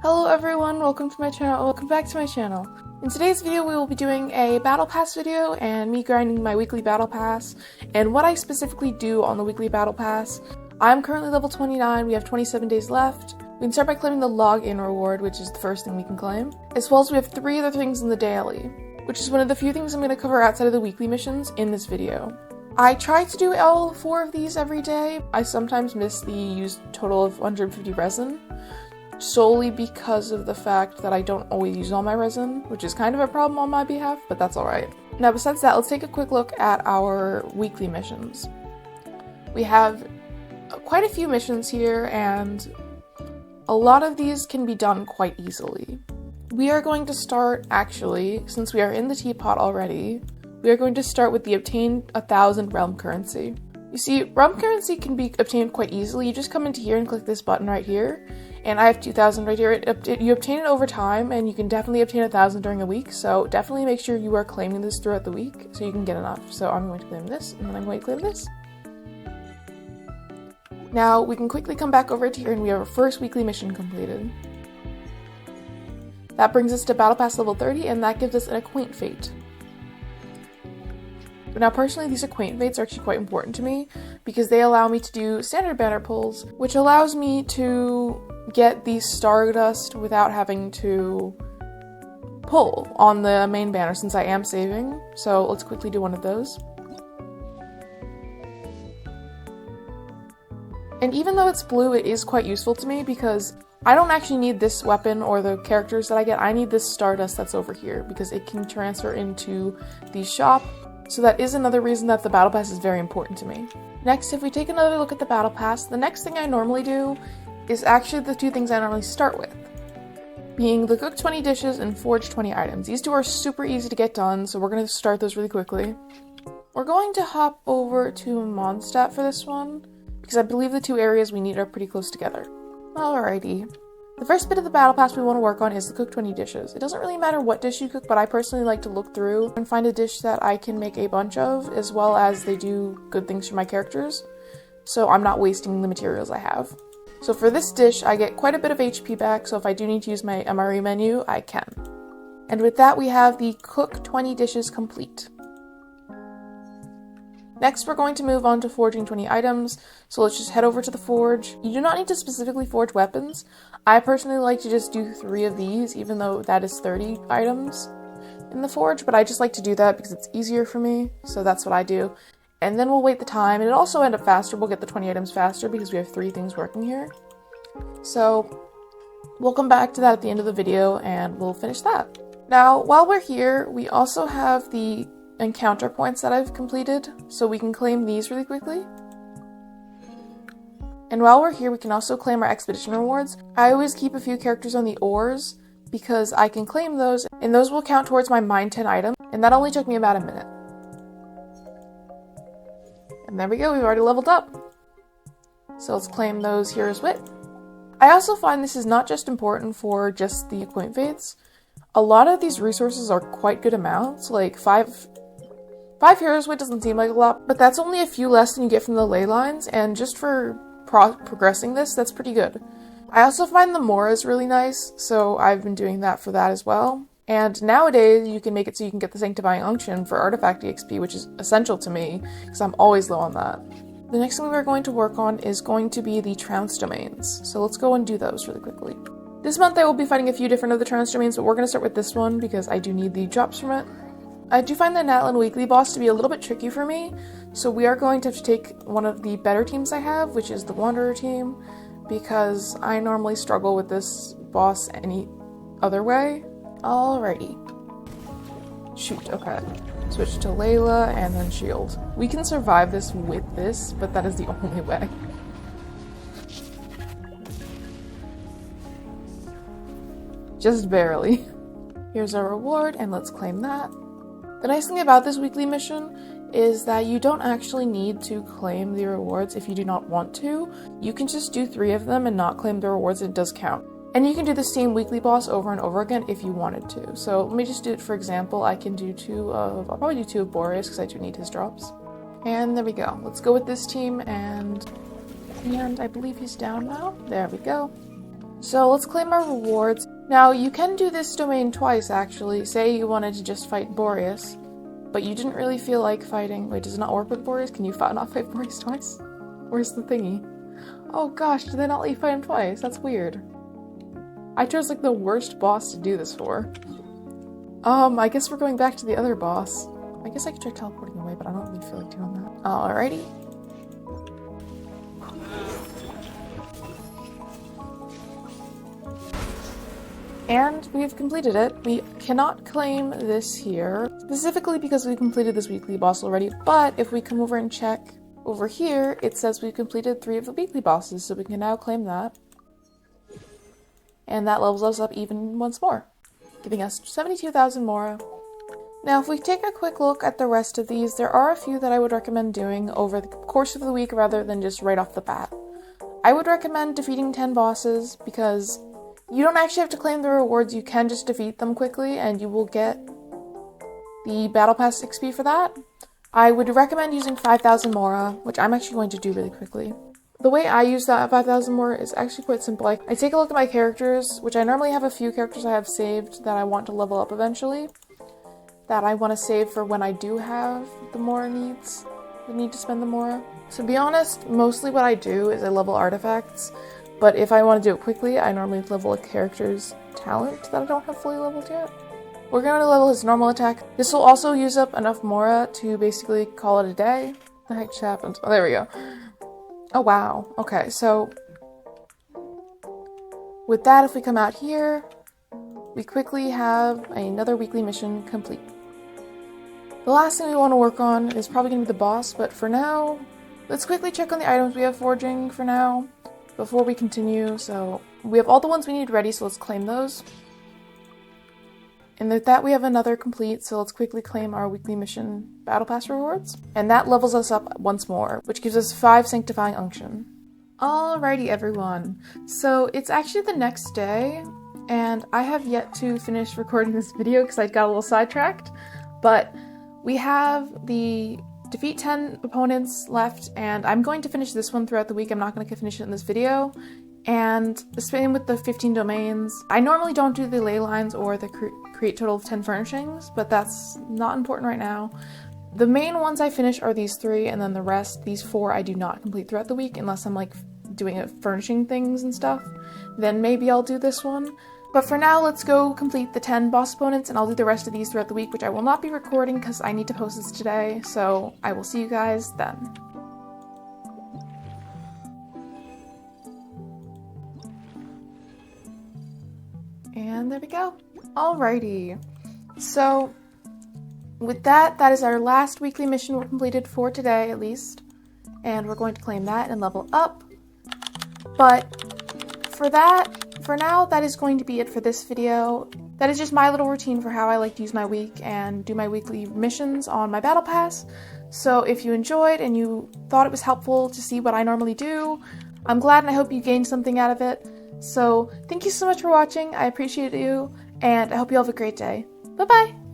Hello everyone, welcome back to my channel. In today's video we will be doing a Battle Pass video and me grinding my weekly Battle Pass and what I specifically do on the weekly Battle Pass. I'm currently level 29, we have 27 days left. We can start by claiming the login reward, which is the first thing we can claim, as well as we have 3 other things in the daily, which is one of the few things I'm going to cover outside of the weekly missions in this video. I try to do all 4 of these every day. I sometimes miss the used total of 150 resin, solely because of the fact that I don't always use all my resin, which is kind of a problem on my behalf, but that's alright. Now besides that, let's take a quick look at our weekly missions. We have quite a few missions here, and a lot of these can be done quite easily. We are going to start, actually, since we are in the teapot already, we are going to start with the obtain 1,000 realm currency. You see, realm currency can be obtained quite easily. You just come into here and click this button right here, and I have 2,000 right here. You obtain it over time, and you can definitely obtain 1,000 during a week, so definitely make sure you are claiming this throughout the week so you can get enough. So I'm going to claim this, and then I'm going to claim this. Now, we can quickly come back over to here, and we have our first weekly mission completed. That brings us to Battle Pass level 30, and that gives us an Acquaint Fate. Now personally, these Acquaint Fates are actually quite important to me because they allow me to do standard banner pulls, which allows me to get the Stardust without having to pull on the main banner since I am saving. So let's quickly do one of those. And even though it's blue, it is quite useful to me because I don't actually need this weapon or the characters that I get. I need this Stardust that's over here because it can transfer into the shop. So that is another reason that the Battle Pass is very important to me. Next, if we take another look at the Battle Pass, the next thing I normally do is actually the 2 things I normally start with, being the cook 20 dishes and forge 20 items. These 2 are super easy to get done, so we're going to start those really quickly. We're going to hop over to Mondstadt for this one, because I believe the 2 areas we need are pretty close together. Alrighty. The first bit of the Battle Pass we want to work on is the cook 20 dishes. It doesn't really matter what dish you cook, but I personally like to look through and find a dish that I can make a bunch of, as well as they do good things for my characters, so I'm not wasting the materials I have. So for this dish, I get quite a bit of HP back, so if I do need to use my MRE menu, I can. And with that, we have the cook 20 dishes complete. Next, we're going to move on to forging 20 items, so let's just head over to the forge. You do not need to specifically forge weapons. I personally like to just do 3 of these, even though that is 30 items in the forge, but I just like to do that because it's easier for me, so that's what I do. And then we'll wait the time, and it'll also end up faster. We'll get the 20 items faster because we have 3 things working here. So we'll come back to that at the end of the video, and we'll finish that. Now, while we're here, we also have the encounter points that I've completed, so we can claim these really quickly. And while we're here, we can also claim our expedition rewards. I always keep a few characters on the ores because I can claim those, and those will count towards my mine 10 item, and that only took me about a minute. And there we go, we've already leveled up. So let's claim those here as wit. I also find this is not just important for just the Acquaint Fates. A lot of these resources are quite good amounts, like 5 heroes wit doesn't seem like a lot, but that's only a few less than you get from the ley lines, and just for progressing this, that's pretty good. I also find the Moras really nice, so I've been doing that for that as well. And nowadays, you can make it so you can get the Sanctifying Unction for Artifact EXP, which is essential to me, because I'm always low on that. The next thing we're going to work on is going to be the Trounce Domains, so let's go and do those really quickly. This month I will be fighting a few different of the Trounce Domains, but we're going to start with this one because I do need the drops from it. I do find the Natlan Weekly boss to be a little bit tricky for me, so we are going to have to take one of the better teams I have, which is the Wanderer team, because I normally struggle with this boss any other way. Alrighty. Shoot, okay. Switch to Layla and then shield. We can survive this with this, but that is the only way. Just barely. Here's our reward, and let's claim that. The nice thing about this weekly mission is that you don't actually need to claim the rewards if you do not want to. You can just do 3 of them and not claim the rewards, it does count. And you can do the same weekly boss over and over again if you wanted to. So let me just do it for example. I can do I'll probably do 2 of Boreas because I do need his drops. And there we go. Let's go with this team, and I believe he's down now. There we go. So let's claim our rewards. Now, you can do this domain twice, actually. Say you wanted to just fight Boreas, but you didn't really feel like fighting. Wait, does it not work with Boreas? Can you not fight Boreas twice? Where's the thingy? Oh gosh, did they not let you fight him twice? That's weird. I chose like the worst boss to do this for. I guess we're going back to the other boss. I guess I could try teleporting away, but I don't really feel like doing that. Alrighty. And we have completed it. We cannot claim this here, specifically because we completed this weekly boss already, but if we come over and check over here, it says we've completed 3 of the weekly bosses, so we can now claim that. And that levels us up even once more, giving us 72,000 Mora. Now, if we take a quick look at the rest of these, there are a few that I would recommend doing over the course of the week rather than just right off the bat. I would recommend defeating 10 bosses because you don't actually have to claim the rewards, you can just defeat them quickly and you will get the Battle Pass XP for that. I would recommend using 5,000 Mora, which I'm actually going to do really quickly. The way I use that 5,000 Mora is actually quite simple. I take a look at my characters, which I normally have a few characters I have saved that I want to level up eventually, that I want to save for when I do have the Mora needs, the need to spend the Mora. To be honest, mostly what I do is I level artifacts, but if I want to do it quickly, I normally level a character's talent that I don't have fully leveled yet. We're going to level his normal attack. This will also use up enough Mora to basically call it a day. What the heck just happened? Oh, there we go. Oh, wow. Okay, so with that, if we come out here, we quickly have another weekly mission complete. The last thing we want to work on is probably going to be the boss, but for now, let's quickly check on the items we have forging for now before we continue. So we have all the ones we need ready, so let's claim those. And with that, we have another complete, so let's quickly claim our weekly mission Battle Pass rewards. And that levels us up once more, which gives us 5 Sanctifying Unction. Alrighty, everyone. So it's actually the next day, and I have yet to finish recording this video because I got a little sidetracked. But we have the defeat 10 opponents left, and I'm going to finish this one throughout the week. I'm not going to finish it in this video. And the same with the 15 domains. I normally don't do the ley lines or the create total of 10 furnishings, but that's not important right now. The main ones I finish are these 3, and then the rest, these 4, I do not complete throughout the week unless I'm like doing furnishing things and stuff. Then maybe I'll do this one. But for now, let's go complete the 10 boss opponents, and I'll do the rest of these throughout the week, which I will not be recording because I need to post this today, so I will see you guys then. And there we go. Alrighty. So, with that, that is our last weekly mission we're completed for today, at least. And we're going to claim that and level up. But for now, that is going to be it for this video. That is just my little routine for how I like to use my week and do my weekly missions on my Battle Pass. So if you enjoyed and you thought it was helpful to see what I normally do, I'm glad and I hope you gained something out of it. So thank you so much for watching. I appreciate you, and I hope you all have a great day. Bye-bye!